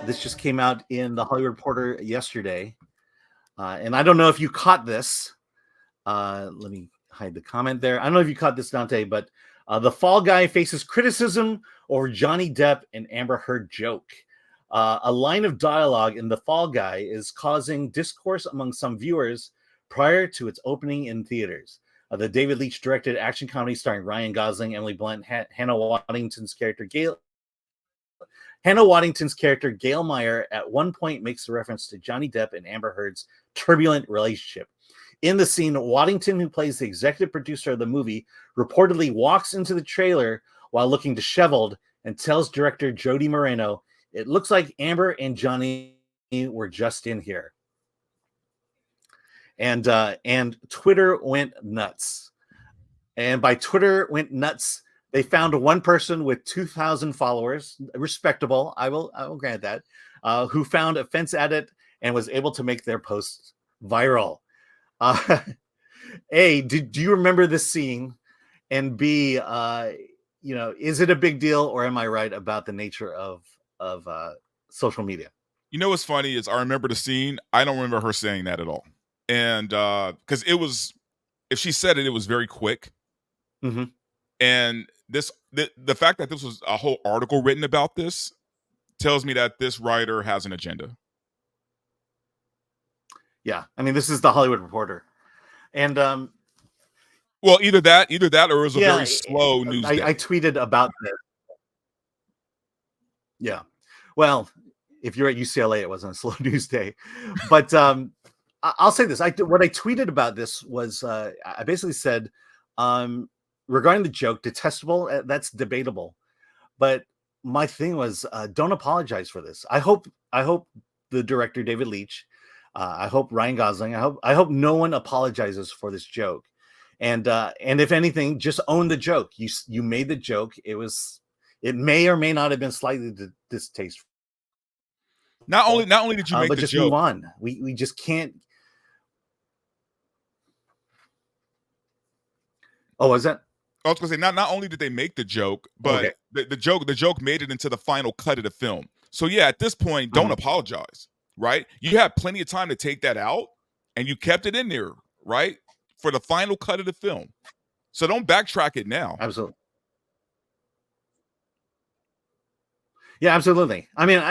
This just came out in the Hollywood Reporter yesterday. And I don't know if you caught this. Let me hide the comment there. I don't know if you caught this, Dante, but the Fall Guy faces criticism over Johnny Depp and Amber Heard joke. A line of dialogue in The Fall Guy is causing discourse among some viewers prior to its opening in theaters. The David Leitch directed action comedy starring Ryan Gosling, Emily Blunt, Hannah Waddington's character Gail Meyer at one point makes a reference to Johnny Depp and Amber Heard's turbulent relationship. In the scene, Waddington, who plays the executive producer of the movie, reportedly walks into the trailer while looking disheveled and tells director Jody Moreno, "It looks like Amber and Johnny were just in here." And Twitter went nuts. And by Twitter went nuts, they found one person with 2,000 followers, respectable, I will grant that, who found offense at it and was able to make their post viral. A, do you remember this scene? And B, is it a big deal, or am I right about the nature of social media? You know what's funny is I remember the scene. I don't remember her saying that at all. And because if she said it, it was very quick. Mm-hmm. And the fact that this was a whole article written about this tells me that this writer has an agenda. Yeah, I mean, this is the Hollywood Reporter, and well, either that, or it was a very slow news day. I tweeted about this. Yeah, well, if you're at UCLA, it wasn't a slow news day, but I'll say this: what I tweeted about this was I basically said, regarding the joke, detestable. That's debatable, but my thing was, don't apologize for this. I hope the director David Leitch. I hope Ryan Gosling. I hope no one apologizes for this joke, and if anything, just own the joke. You made the joke. It may or may not have been slightly distasteful. Not only did you make but the just joke, move on. We just can't. Oh, was that? I was gonna say not only did they make the joke, but okay. the joke made it into the final cut of the film. So yeah, at this point, don't apologize. Right? You had plenty of time to take that out, and you kept it in there, right? For the final cut of the film. So don't backtrack it now. Absolutely. Yeah, absolutely. I mean,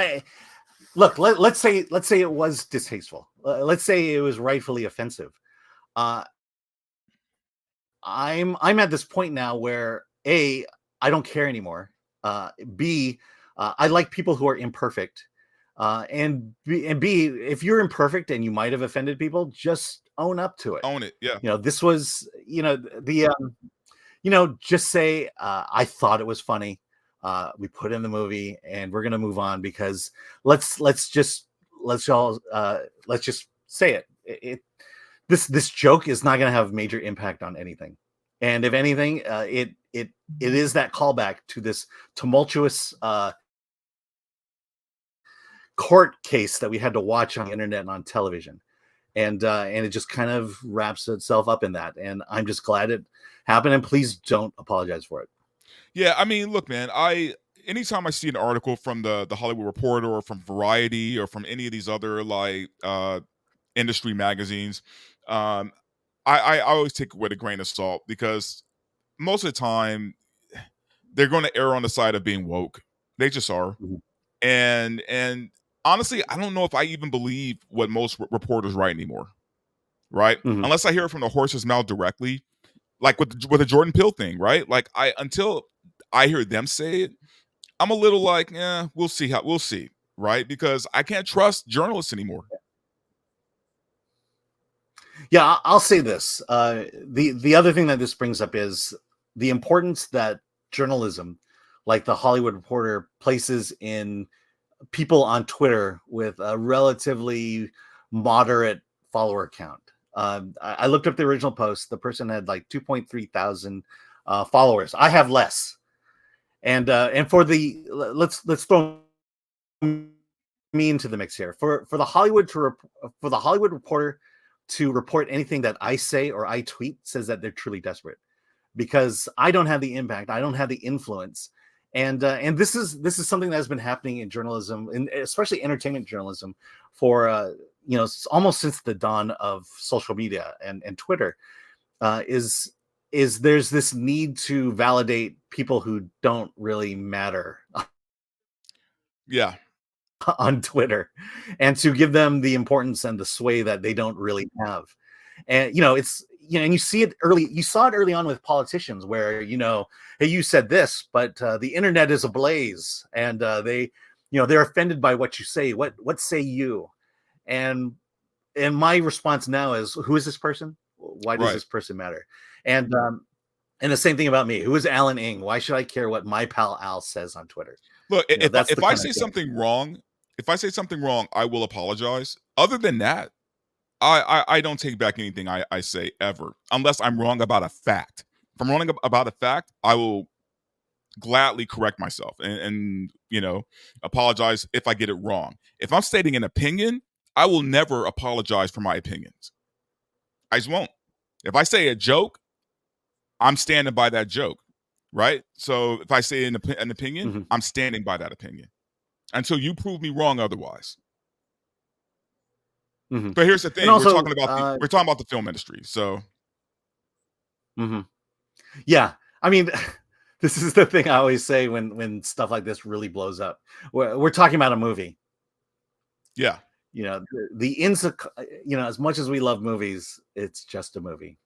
let's say it was distasteful. Let's say it was rightfully offensive. I'm at this point now where A, I don't care anymore. B, I like people who are imperfect. And B, if you're imperfect and you might have offended people, just own up to it. Own it, yeah. This was, just say, I thought it was funny. We put in the movie, and we're gonna move on because let's just say it. This joke is not gonna have major impact on anything, and if anything, it is that callback to this tumultuous court case that we had to watch on the internet and on television, and it just kind of wraps itself up in that. And I'm just glad it happened. And please don't apologize for it. Yeah, I mean, look, man. Anytime I see an article from the Hollywood Reporter or from Variety or from any of these other industry magazines, I always take it with a grain of salt because most of the time they're going to err on the side of being woke. They just are. Mm-hmm. And honestly, I don't know if I even believe what most reporters write anymore, right? Mm-hmm. Unless I hear it from the horse's mouth directly, like with the Jordan Peele thing, right? Like until I hear them say it, I'm a little like, we'll see, right? Because I can't trust journalists anymore. Yeah, I'll say this. The other thing that this brings up is the importance that journalism, like the Hollywood Reporter, places in people on Twitter with a relatively moderate follower count. I looked up the original post. The person had like 2.3 thousand followers. I have less. And for the let's throw me into the mix here. For the Hollywood Reporter to report anything that I say or I tweet says that they're truly desperate, because I don't have the impact, I don't have the influence, and this is something that has been happening in journalism, and especially entertainment journalism, for almost since the dawn of social media and Twitter. Is there's this need to validate people who don't really matter Yeah. on Twitter, and to give them the importance and the sway that they don't really have. And and you see it early. You saw it early on with politicians, where hey, you said this, but the internet is ablaze, and they're offended by what you say. What say you? And my response now is, who is this person? Why does Right. this person matter? And the same thing about me. Who is Alan Ng? Why should I care what my pal Al says on Twitter? Look, That's the if I kind say of thing. something wrong, I will apologize. Other than that, I don't take back anything I say ever, unless I'm wrong about a fact. If I'm wrong about a fact, I will gladly correct myself and apologize if I get it wrong. If I'm stating an opinion, I will never apologize for my opinions. I just won't. If I say a joke, I'm standing by that joke, right? So if I say an opinion, Mm-hmm. I'm standing by that opinion until you prove me wrong otherwise. Mm-hmm. But here's the thing: Also, we're talking about the film industry, so. Mm-hmm. Yeah, I mean, this is the thing I always say when stuff like this really blows up. We're talking about a movie. Yeah. As much as we love movies, it's just a movie.